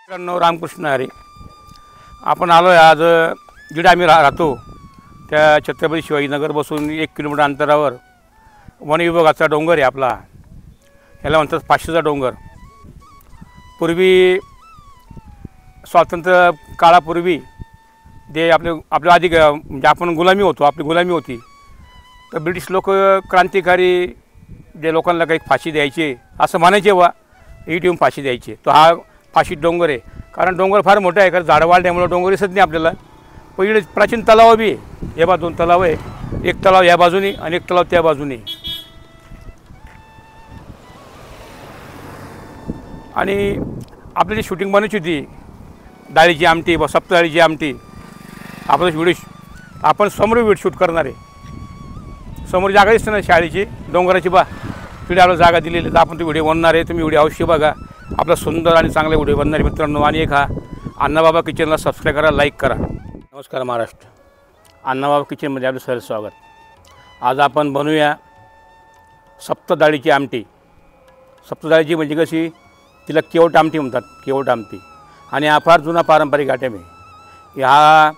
मित्रांनो, रामकृष्ण हरी. आपण आलो आहे आज जिथे आम्ही राहतो त्या छत्रपती शिवाजीनगरपासून 1 किलोमीटर अंतरावर वन विभागाचा डोंगर आहे आपला. ह्याला म्हणतात पाशीचा डोंगर. पूर्वी स्वातंत्र्य काळापूर्वी जे आपल्या आधी म्हणजे आपण गुलामी होतो, आपली गुलामी होती, तर ब्रिटिश लोक क्रांतिकारी जे लोकांना काही फाशी द्यायचे असं म्हणायचे, वा इट येऊन फाशी द्यायचे. तो हा फाशी डोंगर आहे. कारण डोंगर फार मोठा आहे, कारण झाडं वाढल्यामुळे डोंगर दिसत नाही आपल्याला. पण इकडे प्राचीन तलाव बी आहे. हे बा 2 तलाव आहे, एक तलाव या बाजूने आणि एक तलाव त्या बाजूने. आणि आपली जी शूटिंग बनायची होती डाळीची आमटी, सप्तडाळीची आमटी, आपण समोर व्हिडिओ शूट करणार आहे. समोर जागा दिसते ना शाळेची डोंगराची, बा तिकडे आपल्याला जागा दिलेली, तर आपण तो व्हिडिओ बनणार आहे. तुम्ही व्हिडिओ अवश्य बघा. आपला सुंदर आणि चांगला व्हिडिओ बनणार आहे मित्रांनो. आणि एक हा अण्णाबाबा किचनला सबस्क्राईब करा, लाईक करा. नमस्कार महाराष्ट्र. अण्णाबाबा किचनमध्ये आपलं सहर्ष स्वागत. आज आपण बनवूया सप्तडाळीची आमटी. सप्तडाळीची म्हणजे कशी, तिला केवट आमटी म्हणतात, केवट आमटी. आणि हा फार जुना पारंपरिक आयटम आहे. ह्या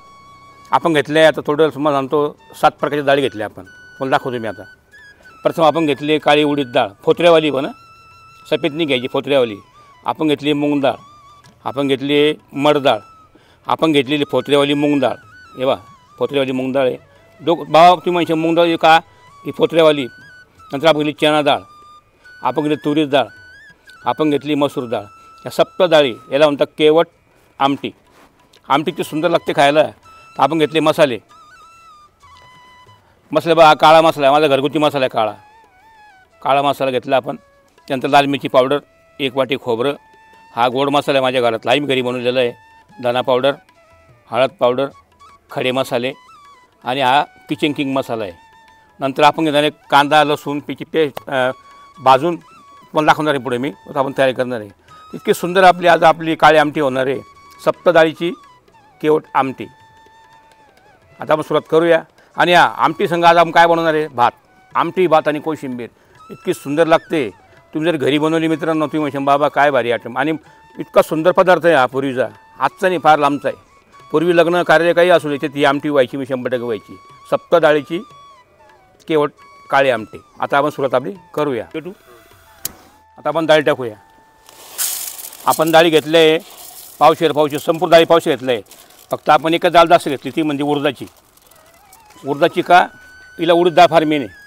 आपण घेतले, आता थोडं तुम्हाला सांगतो, 7 प्रकारच्या डाळी घेतल्या आपण. पण दाखवतो मी आता. प्रथम आपण घेतली काळी उडीद डाळ, फोतऱ्यावाली, पण सफेद नाही घ्यायची, फोतऱ्यावाली. आपण घेतली मूग डाळ, आपण घेतली मड डाळ, आपण घेतलेली फोतऱ्यावाली मूग डाळ. हे बा फोतऱ्यावाली मूग डाळ आहे. भाव तुम्ही म्हणजे मूग डाळ का ही फोतऱ्यावाली. नंतर आपण घेतली चणा डाळ, आपण घेतली तुरीची डाळ, आपण घेतली मसूर डाळ. या सप्त डाळी याला म्हणतात केवट आमटी. आमटी ती सुंदर लागते खायला. आपण घेतले मसाले. बा हा काळा मसाला आहे, माझा घरगुती मसाला आहे, काळा मसाला घेतला आपण. त्यानंतर लाल मिरची पावडर, 1 वाटी खोबरं. हा गोड मसाला आहे माझ्या घरातला, मी घरी बनवलेला आहे. धना पावडर, हळद पावडर, खडे मसाले, आणि हा किचन किंग मसाला आहे. नंतर आपण घेणार आहे कांदा, लसूण, त्याची पेस्ट भाजून पण दाखवणार आहे पुढे मी, तर आपण तयारी करणार आहे. इतकी सुंदर आपली काळी आमटी होणार आहे, सप्तडाळीची केवट आमटी. आता आपण सुरुवात करूया. आणि या आमटी संग आज आपण काय बनवणार आहे, भात. आमटी, भात आणि कोशिंबीर इतकी सुंदर लागते. तुम्ही जर घरी बनवली मित्रांनो, तुम्ही म्हणशाल बाबा काय भारी आयटम. आणि इतका सुंदर पदार्थ आहे हा पूर्वीचा, आजचा नाही, फार लांबचा आहे. पूर्वी लग्न कार्य काही असू द्यायचे, ती आमटी व्हायची, मी 100% व्हायची. सप्तडाळीची केवट काळी आमटी. आता आपण सुरुवात आपली करूया. आता आपण डाळी टाकूया. आपण डाळी घेतले आहे पावशेर, संपूर्ण डाळी पावशेर घेतलं आहे. फक्त आपण एकच डाळ जास्त घेतली, ती म्हणजे उडदाची. उडदाची का, तिला उडीद डाळ फार मेन आहे.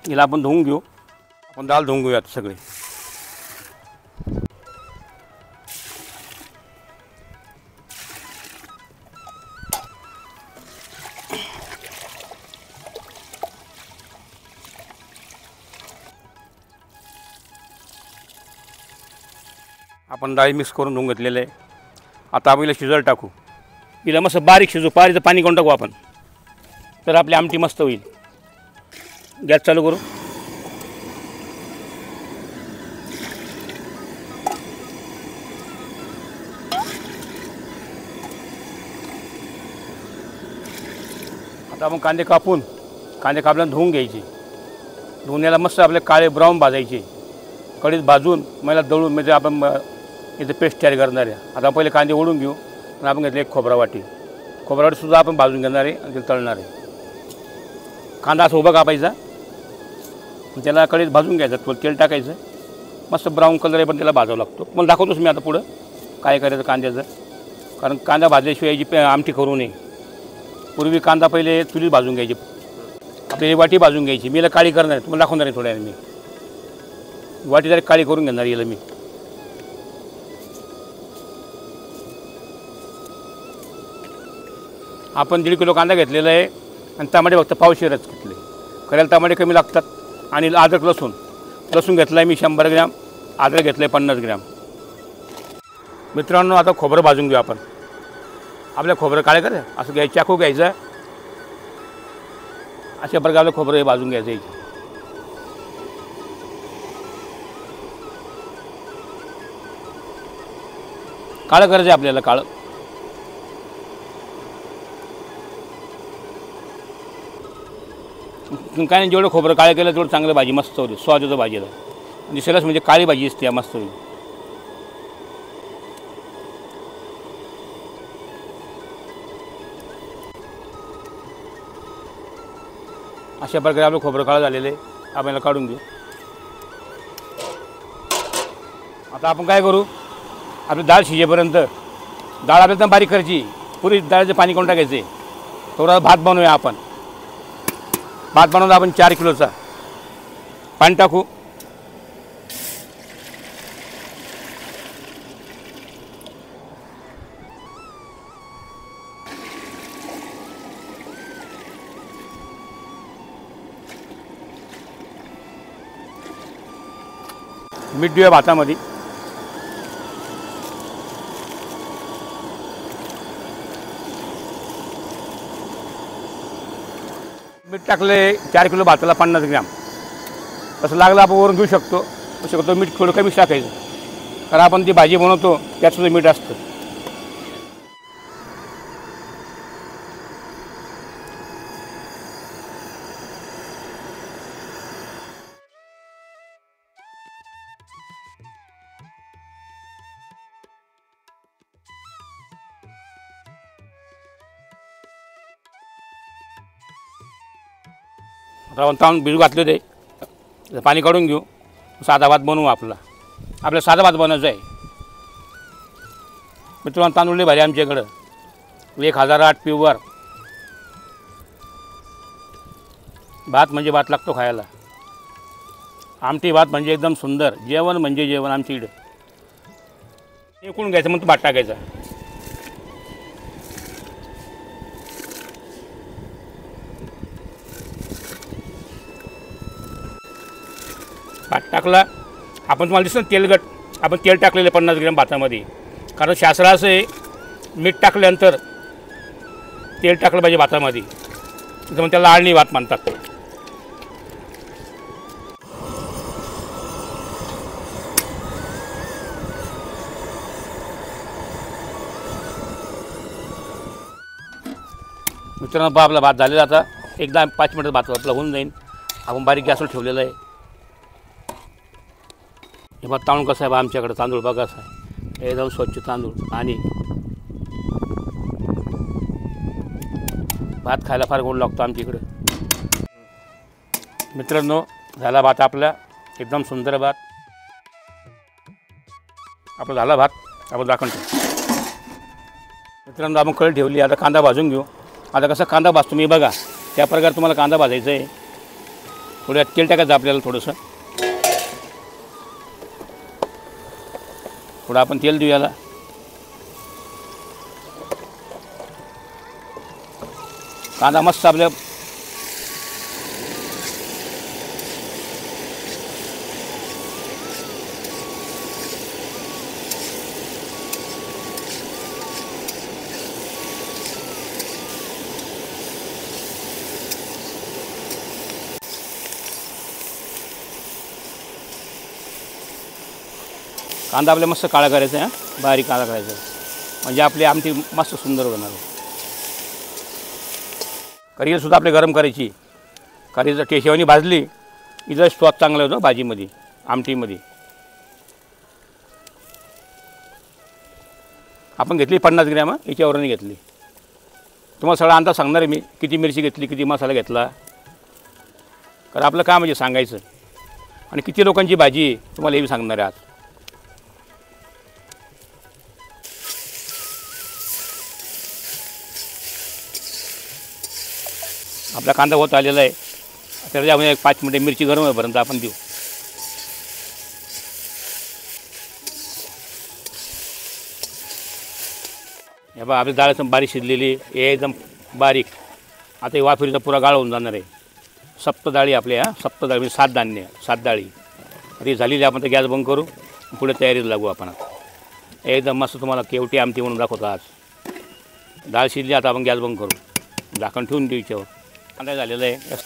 हिला आपण धुवून घेऊ. आपण डाळ धुवून घेऊयात सगळे. आपण डाळी मिक्स करून धुवून घेतलेलं आहे. आता आपण हिला शिजायला टाकू. हिला मस्त बारीक शिजू, पारीचं पाणी कोण टाकू आपण, तर आपली आमटी मस्त होईल. गॅस चालू करू. आता आपण कांदे कापल्यानं धुवून घ्यायचे. धुवून याला मस्त आपले काळे ब्राऊन भाजायचे. कढीत भाजून मला दळून, म्हणजे आपण इथे पेस्ट तयार करणार आहे. आता पहिले कांदे ओढून घेऊ. आणि आपण घेतले एक खोबरावाटीसुद्धा आपण भाजून घेणार आहे आणि ते तळणार आहे. कांदा असं उभा कापायचा, त्याला कढीत भाजून घ्यायचं, थोडं तेल टाकायचं, मस्त ब्राऊन कलर आहे, पण त्याला भाजावं लागतो. मला दाखवतोच मी आता पुढं काय करायचं कांद्याचं. कारण कांदा भाजल्याशिवाय याची आमटी करू नये. पूर्वी कांदा पहिले चुलीत भाजून घ्यायची, आपली वाटी भाजून घ्यायची. मी याला काळी करणार आहे, तुम्हाला दाखवणार आहे थोड्या. मी वाटी जरी काळी करून घेणार याला मी. आपण 1.5 किलो कांदा घेतलेला आहे. आणि टमाटे फक्त पावशेरच घेतले. करायला टमाटे कमी लागतात. आणि अद्रक लसूण घेतला आहे मी 100 ग्रॅम. अद्रक घेतलं आहे 50 ग्रॅम. मित्रांनो, आता खोबरं भाजून घेऊ आपण. आपल्या खोबरं काळे कर असं घ्यायचं, चाकू घ्यायचं, अशा प्रकारे खोबरं हे भाजून घ्यायचं. काळं करायचं आहे आपल्याला, काळं. काय नाही, जेवढं खोबरं काळं केलं तेवढं चांगलं भाजी मस्त होती, स्वाद होतो भाजीला. दिसायलाच म्हणजे काळी भाजी असते मस्त होती. अशा प्रकारे आपलं खोबरं काळं झालेलं आहे, आपल्याला काढून घेऊ. आता आपण काय करू, आपली डाळ शिजेपर्यंत डाळ आपल्याला बारीक करायची, पुरी डाळीचं पाणी काढून टाकायचे. थोडा भात बनवूया आपण. भात बनवला आपण 4 किलोचा. पाणी टाकू. मीठ देऊया भातामध्ये. मीठ टाकले 4 किलो भाताला 50 ग्रॅम. असं लागलं आपण वरून घेऊ शकतो. मीठ थोडं कमीच टाकायचं, कारण आपण ती भाजी बनवतो त्यातसुद्धा मीठ असतं. आता आपण तांदूळ भिजू घातले होते, पाणी काढून घेऊ. साधा भात बनवू. आपल्याला साधा भात बनवायचा आहे मित्रांनो. तांदूळ लई भारी आमच्याकडं, 1008 प्युअर. भात म्हणजे भात लागतो खायला. आमटी भात म्हणजे एकदम सुंदर. जेवण म्हणजे जेवण आमच्या इकडं. उकळून घ्यायचं, मग तो भात टाकायचा. भात टाकला आपण, तुम्हाला दिसतं तेलगट. आपण तेल टाकलेलं 50 ग्रॅम भातामध्ये, कारण शास्त्र असं आहे, मीठ टाकल्यानंतर तेल टाकलं पाहिजे भातामध्ये, मग त्याला आळणी भात म्हणतात. मित्रांनो आपला भात झालेला. आता एकदा 5 मिनिटात भात आपला होऊन जाईल. आपण बारीक गॅसवर ठेवलेलं आहे. हे भात तांदूळ कसं आहे बा आमच्याकडं, तांदूळ बघा कसं आहे, एकदम स्वच्छ तांदूळ. आणि भात खायला फार गोड लागतो आमच्या इकडं. मित्रांनो झाला भात आपला, एकदम सुंदर भात आपला झाला. भात आपण झाकण ठेवू. मित्रांनो आपण कढई ठेवली. आता कांदा भाजून घेऊ. आता कसं कांदा भाजतो मी बघा, त्या प्रकारे तुम्हाला कांदा भाजायचा आहे. थोडं तेल टाकायचं आपल्याला, थोडंसं थोडं आपण तेल देऊ याला. कांदा मस्त आपल्या कांदा आपल्या मस्त काळा करायचा आहे. बारीक काळा करायचा आहे, म्हणजे आपली आमटी मस्त सुंदर होणार आहे. कढईसुद्धा आपली गरम करायची. कढई जर केशवानी भाजली की जर स्वाद चांगला होतो भाजीमध्ये, आमटीमध्ये. आपण घेतली 50 ग्रॅम, याच्यावरही घेतली. तुम्हाला सगळा अंदाज सांगणार आहे मी, किती मिरची घेतली, किती मसाला घेतला. कारण आपलं काम म्हणजे सांगायचं. आणि किती लोकांची भाजी आहे तुम्हाला हे बी सांगणार आहे आज. आपला कांदा होत आलेला आहे. त्याच्यामध्ये 5 मिनिटे मिरची गरम होईपर्यंत आपण देऊ. हे बघा आपली डाळ एकदम बारीक शिजलेली, एकदम बारीक. आता हे वाफेरीचा पुरा गाळ होऊन जाणार आहे. सप्तडाळी आपल्या, सप्तडाळी म्हणजे 7 धान्य, 7 डाळी. ती झालेली. आपण तर गॅस बंद करू, पुढे तयारीला लागू आपण. आता एकदम मस्त तुम्हाला केवटी आमटी म्हणून दाखवतो आज. डाळ शिजली. आता आपण गॅस बंद करू, झाकण ठेवून देऊ याच्यावर. कांदा झालेला आहे,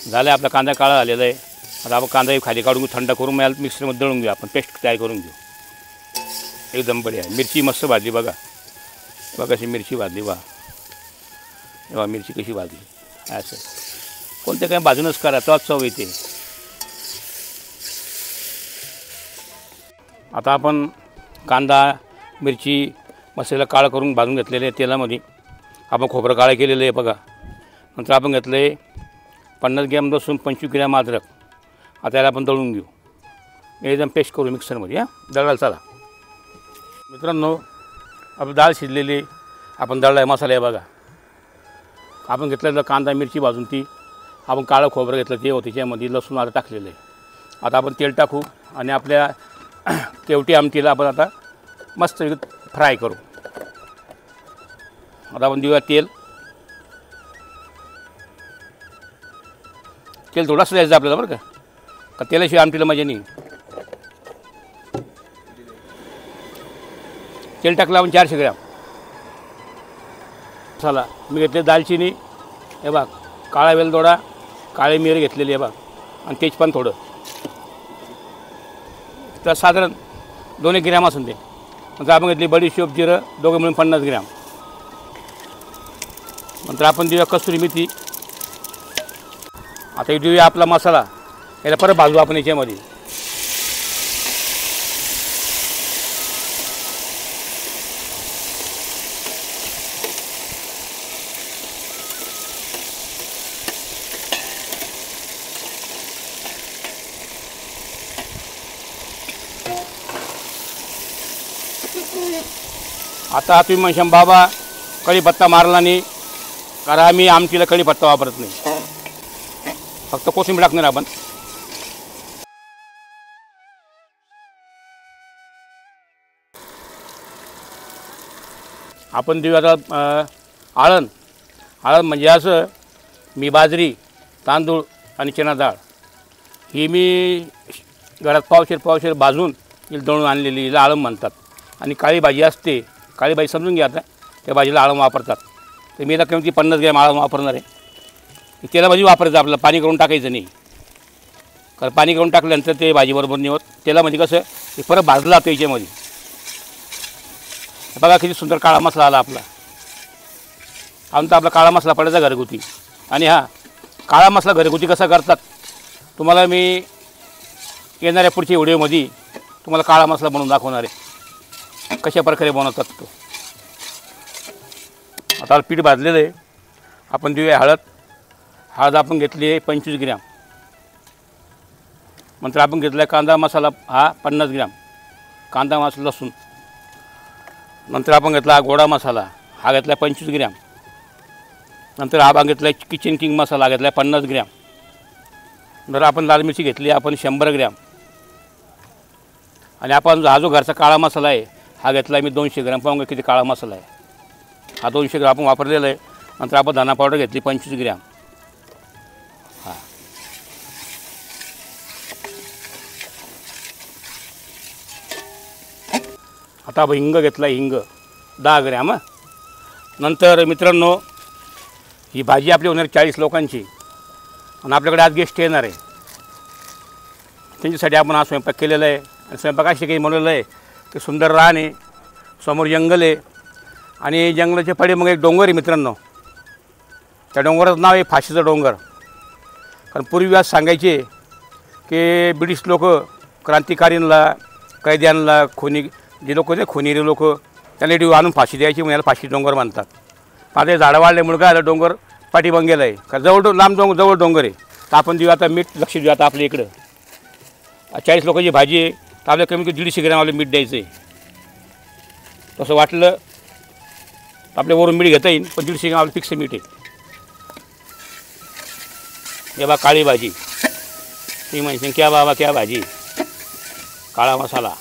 झालं आपला कांदा काळा झालेला आहे. आता आपण कांदा खाली काढून घेऊ, थंड करून मला मिक्सरमध्ये दळून घेऊ. आपण पेस्ट तयार करून घेऊ. एकदम बढिया. मिरची मस्त भाजली बघा. बघा कशी मिरची भाजली. वा वा, मिरची कशी भाजली. असं कोणत्या काही बाजूनच करा, तोच चव येते. आता आपण कांदा मिरची मसाला काळा करून भाजून घेतलेले आहे. तेलामध्ये आपण खोबरं काळं केलेलं आहे बघा. नंतर आपण घेतलं आहे 50 ग्रॅम लसूण, 25 ग्रॅम अद्रक. आता याला आपण दळून घेऊ. एकदम पेस्ट करू मिक्सरमध्ये. दळायला चला मित्रांनो. आपण डाळ शिजलेली आपण दळला आहे. मसाला आहे बघा. आपण घेतलेलं कांदा मिरची भाजून ती आपण काळं खोबरं घेतलं ते त्याच्यामध्ये लसूण आता टाकलेलं आहे. आता आपण तेल टाकू आणि आपल्या केवटी आमटीला आपण आता मस्त फ्राय करू. आता आपण देऊया तेल. तेल थोडंसं द्यायचं आपल्याला बरं का तेलाशिवाय आमटीला मजा नाही. तेल टाकलं आपण 400 ग्रॅम. मसाला मी घेतले दालचिनी हे बघ, काळा वेलदोडा, काळे मिरी घेतलेली आहे बघ, आणि तेजपान थोडं. तर साधारण 2 ग्रॅम असून ते. नंतर आपण घेतली बडीशेप जिरं दोघं मिळून 50 ग्रॅम. नंतर आपण देऊया कसुरी मेथी. आता हे देऊया आपला मसाला. याला परत भाजू आपण याच्यामध्ये. आता तुम्ही म्हणशाल बाबा कढीपत्ता मारला नाही, कारण आम्ही आमटीला कढीपत्ता वापरत नाही, फक्त कोथिंबीर टाकणार आपण. आपण देऊ आता आळण. आळण म्हणजे असं मी बाजरी तांदूळ आणि चणा डाळ ही मी घरात पावशेर भाजून दळून आणलेली हिला आळण म्हणतात. आणि काळी भाजी असते, काळी भाजी समजून घ्या. आता त्या भाजीला आळण वापरतात. तर मी आता किंमती 50 ग्रॅम आळण वापरणार आहे. तेलामध्ये वापरायचं आपलं, पाणी करून टाकायचं नाही, कारण पाणी करून टाकल्यानंतर ते भाजीबरोबर नाही होत. तेलामध्ये कसं ते परत भाजलं जातं याच्यामध्ये. बघा किती सुंदर काळा मसाला आला आपला. आमचा आपला काळा मसाला पडायचा घरगुती. आणि हा काळा मसाला घरगुती कसा करतात तुम्हाला मी येणाऱ्या पुढच्या व्हिडिओमध्ये तुम्हाला काळा मसाला बनवून दाखवणार आहे, कशा प्रकारे बनवतात तो. आता पीठ भाजलेलं आहे. आपण देऊया हळद. हळद आपण घेतली आहे 25 ग्रॅम. नंतर आपण घेतला आहे कांदा मसाला हा 50 ग्रॅम. कांदा मसाला लसूण. नंतर आपण घेतला हा गोडा मसाला हा घेतला आहे 25 ग्रॅम. नंतर हा घेतला आहे किचन किंग मसाला घेतला आहे 50 ग्रॅम. नंतर आपण लाल मिरची घेतली आहे आपण 100 ग्रॅम. आणि आपण हा जो घरचा काळा मसाला आहे हा घेतला आहे मी 200 ग्रॅम. पाहून किती काळा मसाला आहे हा. 200 ग्रॅम आपण वापरलेला आहे. नंतर आपण धना पावडर घेतली 25 ग्रॅम. हा आता आपण हिंग घेतला आहे, हिंग 10 ग्रॅम. नंतर मित्रांनो ही भाजी आपली होणार 40 लोकांची. आणि आपल्याकडे आज गेस्ट येणार आहे, त्यांच्यासाठी आपण हा स्वयंपाक केलेला आहे. आणि स्वयंपाक अशी काही बनवलेलं आहे की सुंदर रान आहे, समोर जंगल आहे, आणि जंगलाच्या पाठी मग एक डोंगर आहे मित्रांनो. त्या डोंगराचं नाव आहे फाशीचा डोंगर. कारण पूर्वी आज सांगायचे की ब्रिटिश लोक क्रांतिकारींना, कैद्यांना, जे लोक होते खुनीरे लोक त्यांना आणून फाशी द्यायची, मग याला फाशी डोंगर म्हणतात. आता हे झाडं वाढल्यामुळे काय झालं, डोंगर पाठीमागे गेलं आहे. का लांब जवळ डोंगर आहे. तर आपण देऊ आता मीठ, लक्ष देऊ आता आपल्या इकडं. 40 लोकांची भाजी आहे तर आपल्या कमी 150 ग्रॅम आपलं मीठ द्यायचं आहे. तसं वाटलं तर आपल्या वरून मीठ घेता येईल, पण 150 ग्रॅम आपलं फिक्स मीठ आहे. हे बा काळी भाजी. ती म्हणते क्या बाबा क्या भाजी, काळा मसाला.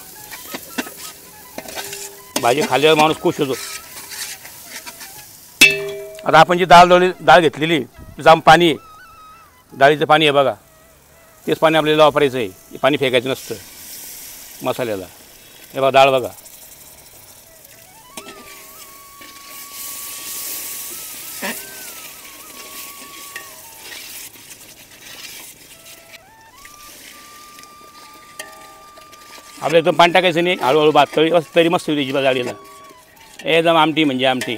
भाजी खाल्ल्यावर माणूस खुश होतो. आता आपण जी डाळ घेतलेली जाम पाणी आहे, डाळीचं पाणी आहे बघा, तेच पाणी आपल्याला वापरायचं आहे. हे पाणी फेकायचं नसतं मसाल्याला. हे बघा डाळ बघा. आपल्या एकदम पाणी टाकायचं नाही, हळूहळू भात तळी असं तरी मस्त होती जाळीला. एकदम आमटी म्हणजे आमटी.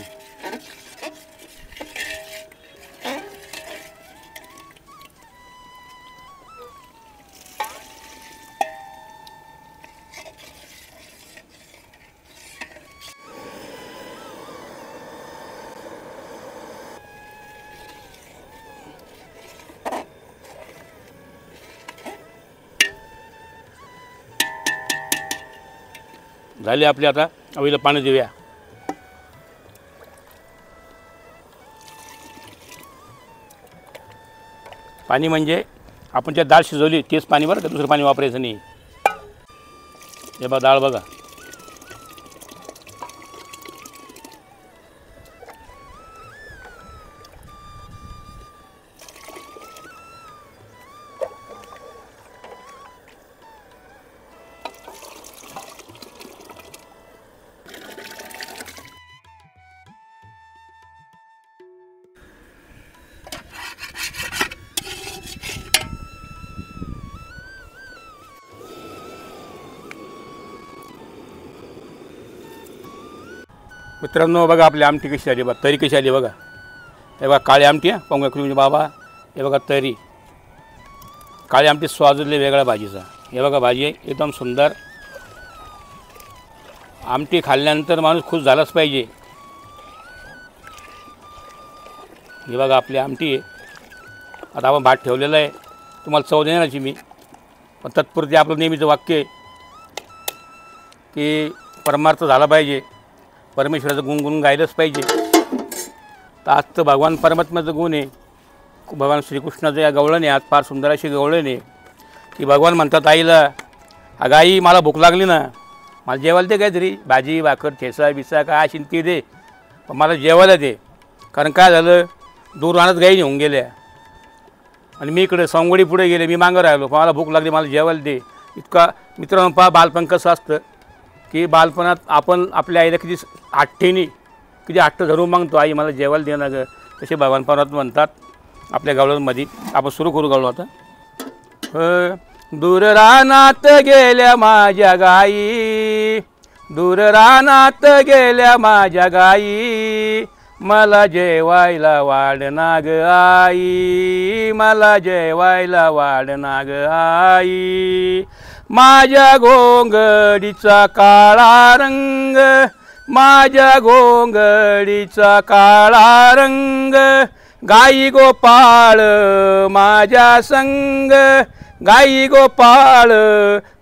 झाले आपले. आता अवीला पाणी देऊया. पाणी म्हणजे आपण त्या डाळ शिजवली तेच पाणी बरं का, दुसरं पाणी वापरायचं नाही. हे बघा डाळ बघा. मित्रांनो बघा आपली आमटी कशी आली बघा, तरी कशी आली बघा. हे बघा काळी आमटी आहे पंगकुळी बाबा. हे बघा तरी काळी आमटी स्वादले वेगळ्या भाजीचा. हे बघा भाजी आहे एकदम सुंदर. आमटी खाल्ल्यानंतर माणूस खुश झालाच पाहिजे. हे बघा आपली आमटी आहे. आता आपण भात ठेवलेला आहे, तुम्हाला चव देण्याची मी. पण तत्पुरती आपलं नेहमीचं वाक्य आहे की परमार्थ झाला पाहिजे, परमेश्वराचं गुणगुण गायलंच पाहिजे. तर आज तर भगवान परमात्म्याचं गुण आहे. भगवान श्रीकृष्णाचं या गवळण आहे, आज फार सुंदर अशी गवळण आहे की भगवान म्हणतात आईला, अगं आई मला भूक लागली ना, मला जेवायला दे काहीतरी, भाजी भाकर ठेचा बिसा काय असेल ती दे, पण मला जेवायला दे. कारण काय झालं, दूर रानात गाई नेऊन गेल्या आणि मी इकडे सोंगवडी पुढे गेले, मी मागं राहिलो, मला भूक लागली मला जेवायला दे. इतका मित्रांनो पहा बालपण कसं असतं की बालपणात आपण आपल्या आईला किती आठ्ठेनी किती आठ्ठ धरून मागतो, आई मला जेवायला दे ना गं. तसे भगवान परमात्मा म्हणतात आपल्या गावळांमध्ये. आपण सुरू करू गावलो आता. दूर रानात गेल्या माझ्या गाई, दूर रानात गेल्या माझ्या गाई, मला जेवायला वाढना ग आई, मला जेवायला वाढना ग आई. माझ्या घोंगडीचा काळा रंग, माझ्या घोंगडीचा काळा रंग, गाई गोपाळ माझ्या संग, गाई गोपाळ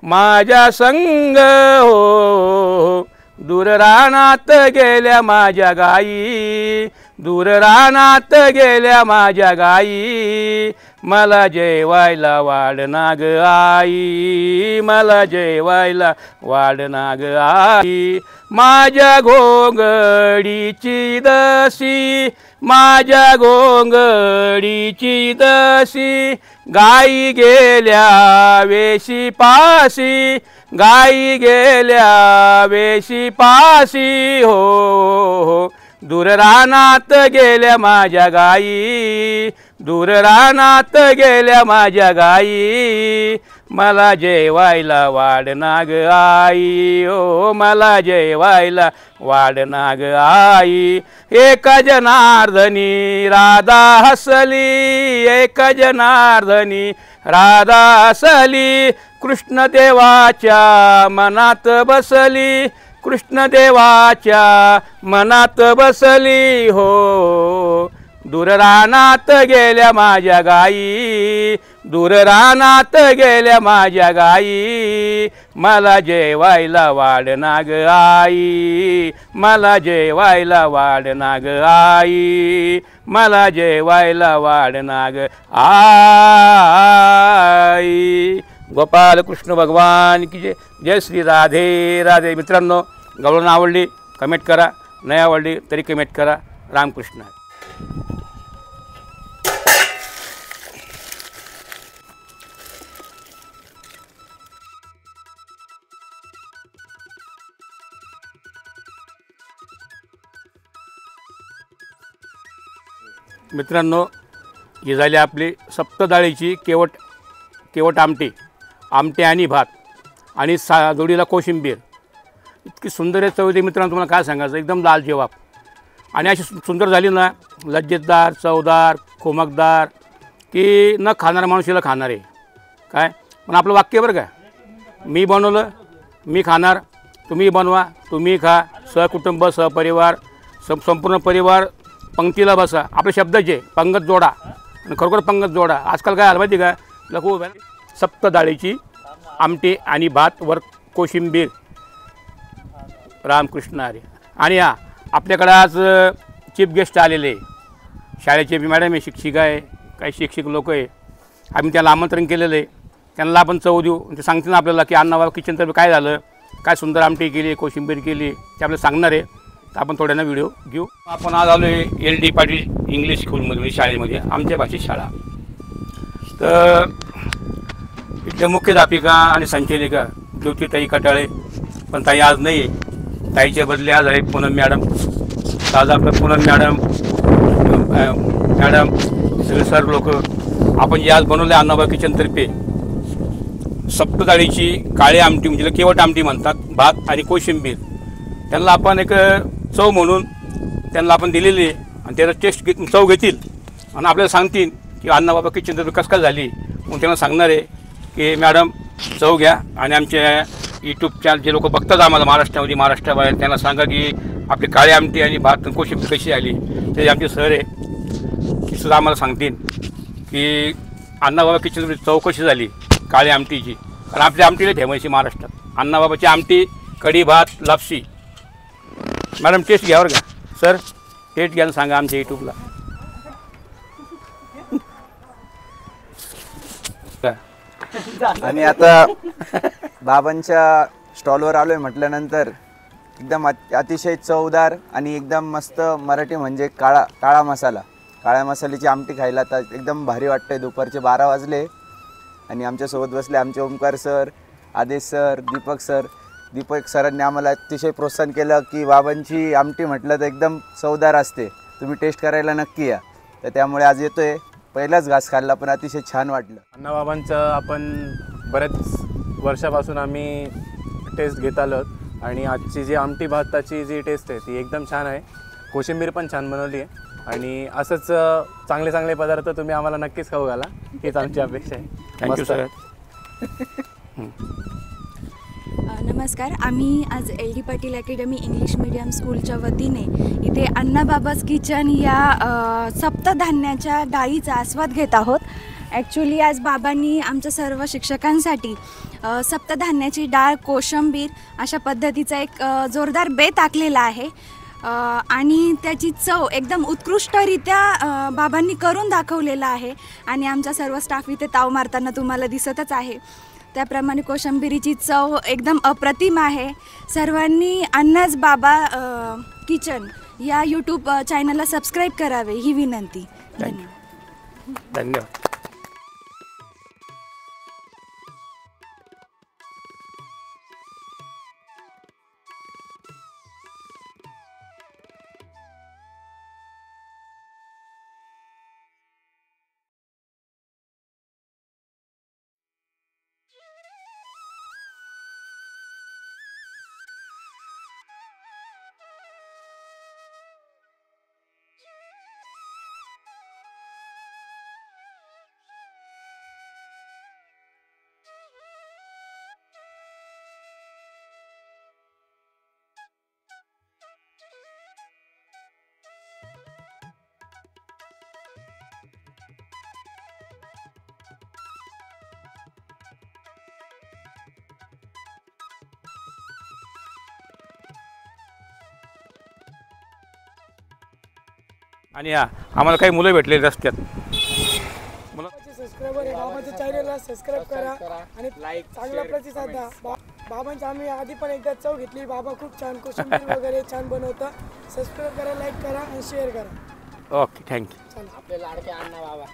माझ्या संग. हो दूर रानात गेल्या माझ्या गाई, दूर रानात गेल्या माझ्या गाई, मला जेवायला वाढना ग आई, मला जेवायला वाढना ग आई. माझ्या घोंगडीची दसी, माझ्या घोंगडीची दसी, गाई गेल्या वेशी पाशी, गाई गेल्या वेशी पाशी. हो दूर रानात गेल्या माझ्या गाई, दूर रानात गेल्या माझ्या गाई, मला जेवायला वाढना ग आई, ओ मला जेवायला वाढना ग आई. एका जनार्दनी राधा हसली, एका जनार्दनी राधा हसली, कृष्णदेवाच्या मनात बसली, कृष्णदेवाच्या मनात बसली. हो दूर रानात गेल्या माझ्या गाई, दूर रानात गेल्या माझ्या गाई, मला जेवायला वाढना ग आई, मला जेवायला वाढना ग आई, मला जेवायला वाढना ग आई. गोपाल कृष्ण भगवान की जय. जय श्री राधे राधे. मित्रांनो गवळण आवडली कमेंट करा, नाही आवडली तरी कमेंट करा. रामकृष्ण. मित्रांनो ही झाली आपली सप्तडाळीची केवट आमटी. आमटी आणि भात. आणि जोडीला कोशिंबीर. इतकी सुंदर आहे चव. मित्रांनो तुम्हाला काय सांगायचं, एकदम लाल जेवाप. आणि अशी सुंदर झाली ना, लज्जतदार, चवदार, खोमकदार, की न खाणारा माणूस हिला खाणार आहे काय. पण आपलं वाक्य बरं का, मी बनवलं मी खाणार, तुम्ही बनवा तुम्ही खा, सहकुटुंब सहपरिवार संपूर्ण परिवार पंक्तीला बसा. आपले शब्दच आहे, पंगत जोडा. आणि खरोखर पंगत जोडा. आजकाल काय आलं माहिती का, लघु सप्त डाळीची आमटी आणि भात वर कोशिंबीर. रामकृष्ण हरी. आणि आपल्याकडं आज चीफ गेस्ट आलेले, शाळेचे मॅडम आहे, शिक्षिका आहे, काही शिक्षक लोक आहे. आम्ही त्याला आमंत्रण केलेलं आहे. त्यांना आपण चव देऊ. ते सांगतील ना आपल्याला की अण्णाबाबा किचनतर्फे काय झालं, काय सुंदर आमटी केली, कोशिंबीर केली, ते आपल्याला सांगणार आहे. तर आपण थोड्यानं व्हिडिओ घेऊ. आपण आज आलो आहे LD पाटील इंग्लिश स्कूलमध्ये, शाळेमध्ये, आमच्या भाषेत शाळा. तर इथल्या मुख्याध्यापिका आणि संचालिका ज्योतिताई कटाळे, पण ताई आज नाही आहे. ताईच्या बदले आज आहे पूनम मॅडम. आज आपलं पूनम मॅडम सगळे सर लोक. आपण जे आज बनवले अण्णाबाबा किचनतर्फे सप्तडाळीची काळी आमटी, म्हणजे केवट आमटी म्हणतात, भात आणि कोशिंबीर. त्यांना आपण एक चव म्हणून त्यांना आपण दिलेली आहे. आणि त्याचा टेस्ट चव घेतील आणि आपल्याला सांगतील की अण्णाबाबा किचनतर्फे कसं काय झाली. मग त्यांना सांगणार आहे की मॅडम चव घ्या. आणि आमच्या यूट्यूब चॅनल जे लोक बघतात आम्हाला महाराष्ट्रामध्ये, महाराष्ट्राबाहेर, त्यांना सांगा की आपली काळी आमटी आणि भात कोशिंबीर कशी आली. ते आमचे सर आहे की सुद्धा आम्हाला सांगतील की अण्णाबाबा किचनतर्फे चव कशी झाली काळी आमटीची. कारण आपली आमटीला फेमस आहे महाराष्ट्रात. अण्णाबाबाची आमटी, कढी भात, लापशी. मॅडम टेस्ट घ्यावर का सर, टेस्ट घ्या सांगा आमच्या यूट्यूबला. आणि आता बाबांच्या स्टॉलवर आलोय म्हटल्यानंतर एकदम अतिशय चवदार आणि एकदम मस्त मराठी म्हणजे काळा मसाला, काळ्या मसाल्याची आमटी खायला आता एकदम भारी वाटतंय. दुपारचे 12 वाजले आणि आमच्यासोबत बसले आमचे ओमकार सर, आदेश सर, दीपक सरांनी आम्हाला अतिशय प्रोत्साहन केलं की बाबांची आमटी म्हटलं तर एकदम चवदार असते, तुम्ही टेस्ट करायला नक्की या. तर त्यामुळे आज येतोय. पहिलाच घास खाल्ला पण अतिशय छान वाटलं. अण्णाबाबांचं आपण बरेच वर्षापासून आम्ही टेस्ट घेत आलो आणि आजची जी आमटी भाताची जी टेस्ट आहे ती एकदम छान आहे. कोशिंबीर पण छान बनवली आहे. आणि असंच चांगले चांगले पदार्थ तुम्ही आम्हाला नक्कीच खाऊ घाला, हीच आमची अपेक्षा आहे. Thank you sir. नमस्कार. आम्ही आज LD Patil academy English medium स्कूलच्या वतीने इथे अण्णाबाबाज किचन या सप्तधान्याच्या डाळीचा आस्वाद घेत आहोत. ॲक्च्युली आज बाबांनी आमच्या सर्व शिक्षकांसाठी सप्तधान्याची डाळ, कोशिंबीर अशा पद्धतीचा एक जोरदार बेत आखलेला आहे. आणि त्याची चव एकदम उत्कृष्टरित्या बाबांनी करून दाखवलेला आहे. आणि आमचा सर्व स्टाफ इथे ताव मारताना तुम्हाला दिसतच आहे. त्याप्रमाणे कोशिंबिरीची चव एकदम अप्रतिम आहे. सर्वांनी अण्णाज बाबा किचन या यूट्यूब चॅनलला सबस्क्राईब करावे ही विनंती. धन्यवाद. आणि आम्हाला काही मुलं भेटले रस्त्यात. सबस्क्रायबर आहे बाबांच्या चॅनलला सबस्क्राईब करा आणि चांगला प्रतिसाद द्या. बाबांची आम्ही आधी पण एकदा चव घेतली. बाबा खूप छान कोशिंबीर वगैरे छान बनवतात. सबस्क्राईब करा, लाईक करा आणि शेअर करा. Okay thank you. आपले लाडके अण्णा बाबा.